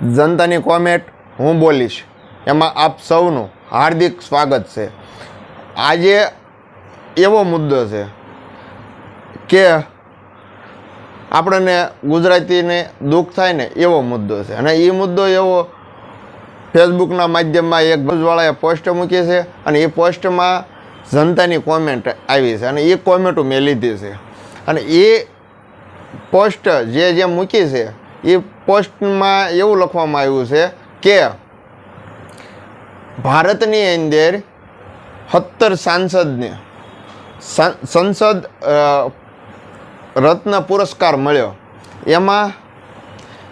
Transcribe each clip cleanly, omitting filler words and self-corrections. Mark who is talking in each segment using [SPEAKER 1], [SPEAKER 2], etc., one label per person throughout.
[SPEAKER 1] જનતાની કોમેન્ટ હું બોલીશ, એમાં આપ સૌનું હાર્દિક સ્વાગત છે। આજે એવો મુદ્દો છે કે આપણને ગુજરાતીને દુઃખ થાય ને એવો મુદ્દો છે, અને એ મુદ્દો એવો ફેસબુકના માધ્યમમાં એક ભુજવાળાએ પોસ્ટ મૂકી છે, અને એ પોસ્ટમાં જનતાની કોમેન્ટ આવી છે, અને એ કોમેન્ટો મેં લીધી છે, અને એ પોસ્ટ જે મૂકી છે એ પોસ્ટમાં એવું લખવામાં આવ્યું છે કે ભારતની અંદર 17 સાંસદને સંસદ રત્ન પુરસ્કાર મળ્યો, એમાં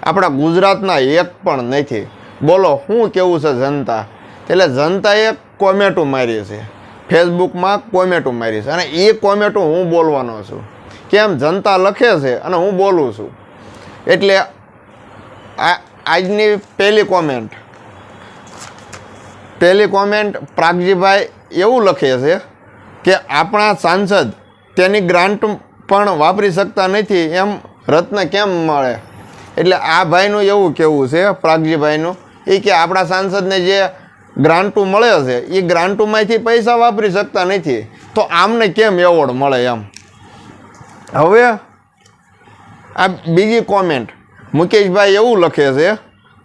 [SPEAKER 1] આપણા ગુજરાતના એક પણ નથી। બોલો શું કેવું છે જનતા? એટલે જનતાએ કોમેન્ટો મારી છે, ફેસબુકમાં કોમેન્ટો મારી છે, અને એ કોમેન્ટો હું બોલવાનો છું। કેમ જનતા લખે છે અને હું બોલું છું, એટલે આજની પહેલી કોમેન્ટ પ્રાગજીભાઈ એવું લખે છે કે આપણા સાંસદ તેની ગ્રાન્ટ પણ વાપરી શકતા નથી, એમ રત્ન કેમ મળે? એટલે આ ભાઈનું એવું કહેવું છે, પ્રાગજીભાઈનું, એ કે આપણા સાંસદને જે ગ્રાન્ટો મળે છે એ ગ્રાન્ટોમાંથી પૈસા વાપરી શકતા નથી, તો આમને કેમ એવોર્ડ મળે એમ। હવે આ બીજી કોમેન્ટ મુકેશભાઈ એવું લખે છે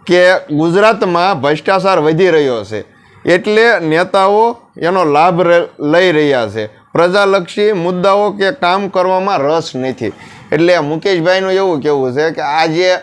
[SPEAKER 1] કે ગુજરાતમાં ભ્રષ્ટાચાર વધી રહ્યો છે, એટલે નેતાઓ એનો લાભ લઈ રહ્યા છે, પ્રજાલક્ષી મુદ્દાઓ કે કામ કરવામાં રસ નથી। એટલે મુકેશભાઈનું એવું કહેવું છે કે આ જે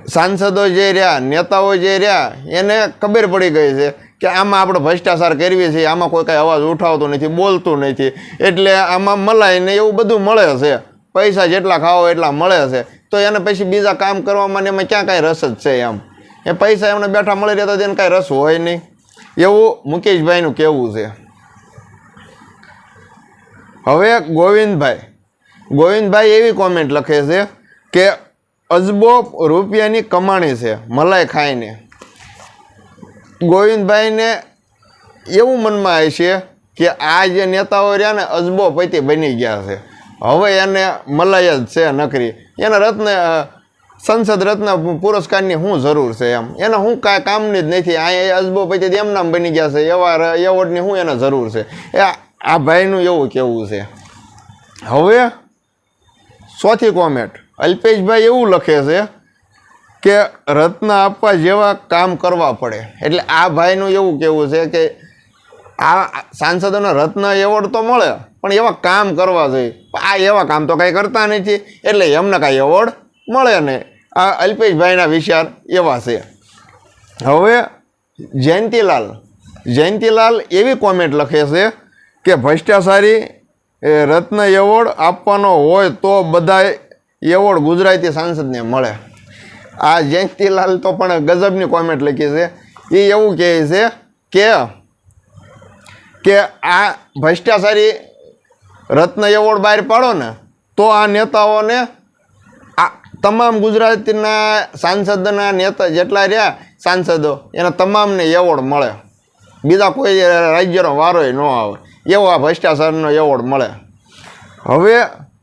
[SPEAKER 1] સાંસદો જે રહ્યા, નેતાઓ જે રહ્યા, એને ખબર પડી ગઈ છે કે આમાં આપણે ભ્રષ્ટાચાર કરવી છે, આમાં કોઈ કાંઈ અવાજ ઉઠાવતું નથી, બોલતું નથી, એટલે આમાં મલાઈ ને એવું બધું મળે છે, પૈસા જેટલા ખાવો એટલા મળે છે, તો એને પછી બીજા કામ કરવામાં એમાં ક્યાં કાંઈ રસ જ છે એમ? એ પૈસા એમને બેઠા મળી રહેતા એને કાંઈ રસ હોય નહીં, એવું મુકેશભાઈનું કહેવું છે। હવે ગોવિંદભાઈ એવી કોમેન્ટ લખે છે કે અજબો રૂપિયાની કમાણી છે મલાઈ ખાઈને। ગોવિંદભાઈને એવું મનમાં આવે છે કે આ જે નેતાઓ રહ્યા ને અજબો પૈતી બની ગયા છે, હવે એને મલાઈ જ છે નકરી, એને સંસદ રત્ન પુરસ્કારની શું જરૂર છે એમ? એને શું કાંઈ કામની જ નથી, અહીંયા અજબો પૈતી એમ નામ બની ગયા છે, એવા એવોર્ડની શું એને જરૂર છે? આ ભાઈનું એવું કહેવું છે। હવે ચોથી કોમેન્ટ અલ્પેશભાઈ એવું લખે છે કે રત્ન આપવા જેવા કામ કરવા પડે। એટલે આ ભાઈનું એવું કહેવું છે કે આ સાંસદોને રત્ન એવોર્ડ તો મળે, પણ એવા કામ કરવા જોઈએ, આ એવા કામ તો કાંઈ કરતા નથી, એટલે એમને કાંઈ એવોર્ડ મળે નહીં। આ અલ્પેશભાઈના વિચાર એવા છે। હવે જયંતીલાલ એવી કોમેન્ટ લખે છે કે ભ્રષ્ટાચારી રત્ન એવોર્ડ આપવાનો હોય તો બધા એવોર્ડ ગુજરાતી સાંસદને મળે। આ જયંતીલાલ તો પણ ગજબની કોમેન્ટ લખી છે, એ એવું કહે છે કે આ ભ્રષ્ટાચારી રત્ન એવોર્ડ બહાર પાડો ને તો આ નેતાઓને આ તમામ ગુજરાતીના સાંસદના નેતા જેટલા રહ્યા સાંસદો એને તમામને એવોર્ડ મળે, બીજા કોઈ રાજ્યનો વારોય ન આવે, એવો આ ભ્રષ્ટાચારનો એવોર્ડ મળે। હવે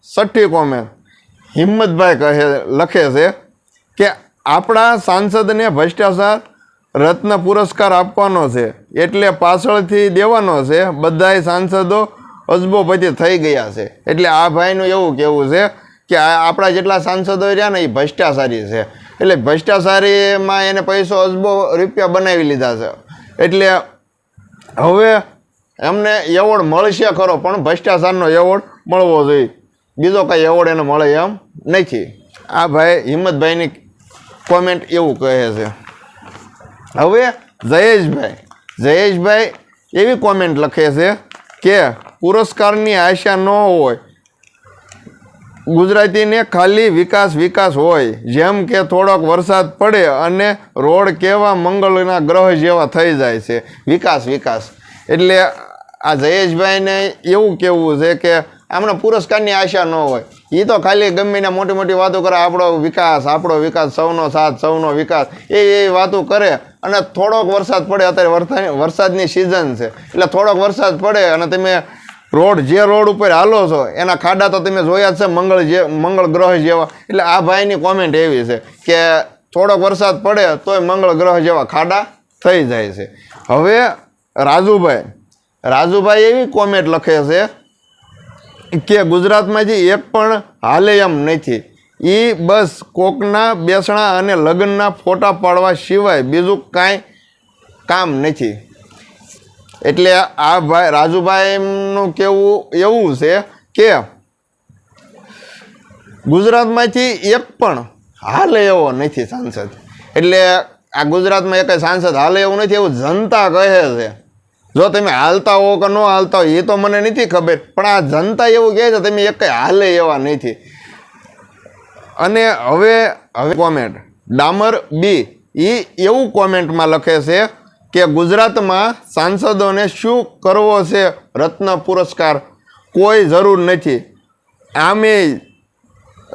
[SPEAKER 1] છઠ્ઠી કોમેન્ટ હિંમતભાઈ લખે છે કે આપણા સાંસદને ભ્રષ્ટાચાર રત્ન પુરસ્કાર આપવાનો છે, એટલે પાછળથી દેવાનો છે, બધાય સાંસદો અજબોપતિ થઈ ગયા છે। એટલે આ ભાઈનું એવું કહેવું છે કે આપણા જેટલા સાંસદો રહ્યા ને એ ભ્રષ્ટાચારી છે, એટલે ભ્રષ્ટાચારીમાં એને પૈસો અજબો રૂપિયા બનાવી લીધા છે, એટલે હવે એમને એવોર્ડ મળશે ખરો, પણ ભ્રષ્ટાચારનો એવોર્ડ મળવો જોઈએ, બીજો કાંઈ એવોર્ડ એને મળે એમ નથી। આ ભાઈ હિંમતભાઈની કોમેન્ટ એવું કહે છે। હવે જયેશભાઈ એવી કોમેન્ટ લખે છે કે પુરસ્કારની આશા ન હોય, ગુજરાતીને ખાલી વિકાસ હોય, જેમ કે થોડોક વરસાદ પડે અને રોડ કેવા મંગળના ગ્રહ જેવા થઈ જાય છે, વિકાસ। એટલે આ જયેશભાઈને એવું કહેવું છે કે આમને પુરસ્કારની આશા ન હોય, એ તો ખાલી ગમે મોટી વાતો કરે, આપણો વિકાસ, સૌનો સાથ, સૌનો વિકાસ, એ વાતો કરે, અને થોડોક વરસાદ પડે, અત્યારે વરસાદની સિઝન છે, એટલે થોડોક વરસાદ પડે અને તમે જે રોડ ઉપર હાલો છો એના ખાડા તો તમે જોયા જ છે મંગળ ગ્રહ જેવા। એટલે આ ભાઈની કોમેન્ટ એવી છે કે થોડોક વરસાદ પડે તોય મંગળ ગ્રહ જેવા ખાડા થઈ જાય છે. હવે રાજુભાઈ એવી કોમેન્ટ લખે છે કે ગુજરાતમાંથી એક પણ હાલે એમ નથી. એ બસ કોકના બેસણા અને લગ્નના ફોટા પાડવા સિવાય બીજું કાંઈ કામ નથી. એટલે આ ભાઈ રાજુભાઈનું કહેવું એવું છે કે ગુજરાતમાંથી એક પણ હાલે એવો નથી સાંસદ. એટલે આ ગુજરાતમાં એક સાંસદ હાલે એવું નથી એવું જનતા કહે છે. જો તમે હાલતા હો કે ન હાલતા હો એ તો મને નથી ખબર, પણ આ જનતા એવું કહે છે તમે એક હાલે એવા નથી. અને હવે કોમેન્ટ ડામર બી એ એવું કોમેન્ટમાં લખે છે કે ગુજરાતમાં સાંસદોને શું કરવો છે રત્ન પુરસ્કાર, કોઈ જરૂર નથી. આમે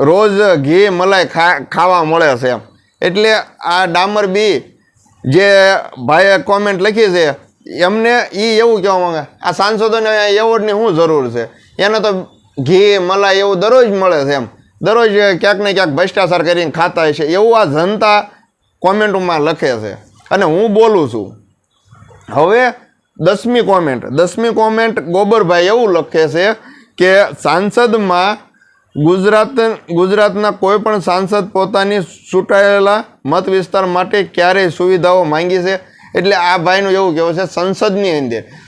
[SPEAKER 1] રોજ ઘી મલાઈ ખાવા મળે છે. એટલે આ ડામર બી જે ભાઈએ કોમેન્ટ લખી છે એમને એ એવું કહેવા માંગે આ સાંસદોને એવોર્ડની શું જરૂર છે, એને તો ઘી મલાઈ એવું દરરોજ મળે છે. એમ દરરોજ ક્યાંક ને ક્યાંક ભ્રષ્ટાચાર કરીને ખાતા હોય છે એવું આ જનતા કોમેન્ટમાં લખે છે. અને હું બોલું છું. હવે 10મી કોમેન્ટ ગોબરભાઈ એવું લખે છે કે સાંસદમાં ગુજરાતના કોઈ પણ સાંસદ પોતાની ચૂંટાયેલા મત વિસ્તાર માટે ક્યારેય સુવિધાઓ માંગી છે. એટલે આ ભાઈનું એવું કહેવું છે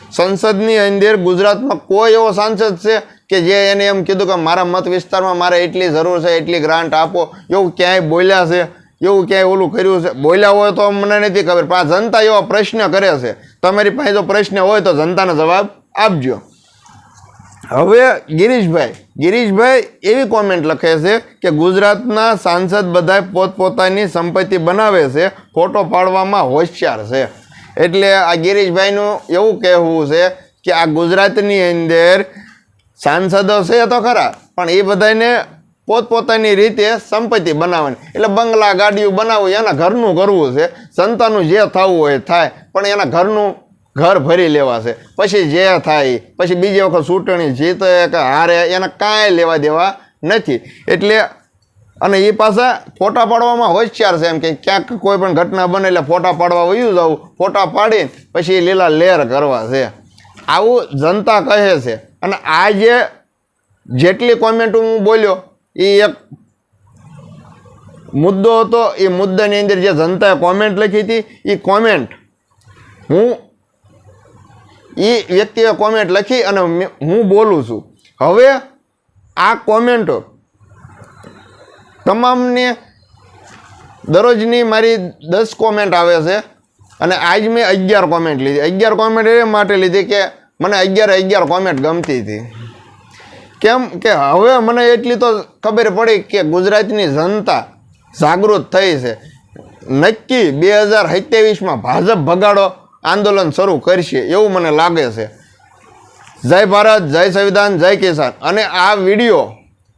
[SPEAKER 1] સંસદની અંદર ગુજરાતમાં કોઈ એવો સાંસદ છે કે જે એને એમ કીધું કે મારા મત વિસ્તારમાં મારે એટલી જરૂર છે એટલી ગ્રાન્ટ આપો, એવું ક્યાંય બોલ્યા છે, એવું ક્યાંય ઓલું કર્યું છે? બોલ્યા હોય તો મને નથી ખબર, પણ આ જનતા એવા પ્રશ્ન કરે છે. તમારી પાસે જો પ્રશ્ન હોય તો જનતાને જવાબ આપજો. હવે ગિરીશભાઈ એવી કોમેન્ટ લખે છે કે ગુજરાતના સાંસદ બધા પોતપોતાની સંપત્તિ બનાવે છે, ફોટો પાડવામાં હોશિયાર છે. એટલે આ ગિરીશભાઈનું એવું કહેવું છે કે આ ગુજરાતની અંદર સાંસદો છે તો ખરા, પણ એ બધાને પોતપોતાની રીતે સંપત્તિ બનાવવાની. એટલે બંગલા ગાડીઓ બનાવવું એના ઘરનું કરવું છે. જનતાનું જે થવું હોય થાય, પણ એના ઘરનું ઘર ભરી લેવા છે. પછી જે થાય પછી બીજી વખત ચૂંટણી જીતે કે હારે એને કાંઈ લેવા દેવા નથી. એટલે અને એ પાછા ફોટા પાડવામાં હોશિયાર છે. એમ કે ક્યાંક કોઈ પણ ઘટના બને એટલે ફોટા પાડવા વયું જવું, ફોટા પાડીને પછી લીલા લેર કરવા છે. આવું જનતા કહે છે. અને આ જેટલી કોમેન્ટ હું બોલ્યો એ એક મુદ્દો હતો. એ મુદ્દાની અંદર જે જનતાએ કોમેન્ટ લખી હતી એ કોમેન્ટ એ વ્યક્તિએ કોમેન્ટ લખી અને હું બોલું છું. હવે આ કોમેન્ટો તમામને દરરોજની મારી 10 કોમેન્ટ આવે છે અને આજ મેં 11 કોમેન્ટ લીધી. 11 કોમેન્ટ એ માટે લીધી કે મને 11 કોમેન્ટ ગમતી હતી. કેમ કે હવે મને એટલી તો ખબર પડી કે ગુજરાતની જનતા જાગૃત થઈ છે. નક્કી 2027માં ભાજપ ભગાડો આંદોલન શરૂ કરશે એવું મને લાગે છે. જય ભારત, જય સંવિધાન, જય કિસાન. અને આ વિડીયો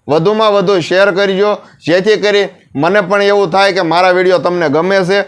[SPEAKER 1] વધુમાં વધુ શેર કરજો જેથી કરી મને પણ એવું થાય કે મારા વિડીયો તમને ગમે છે.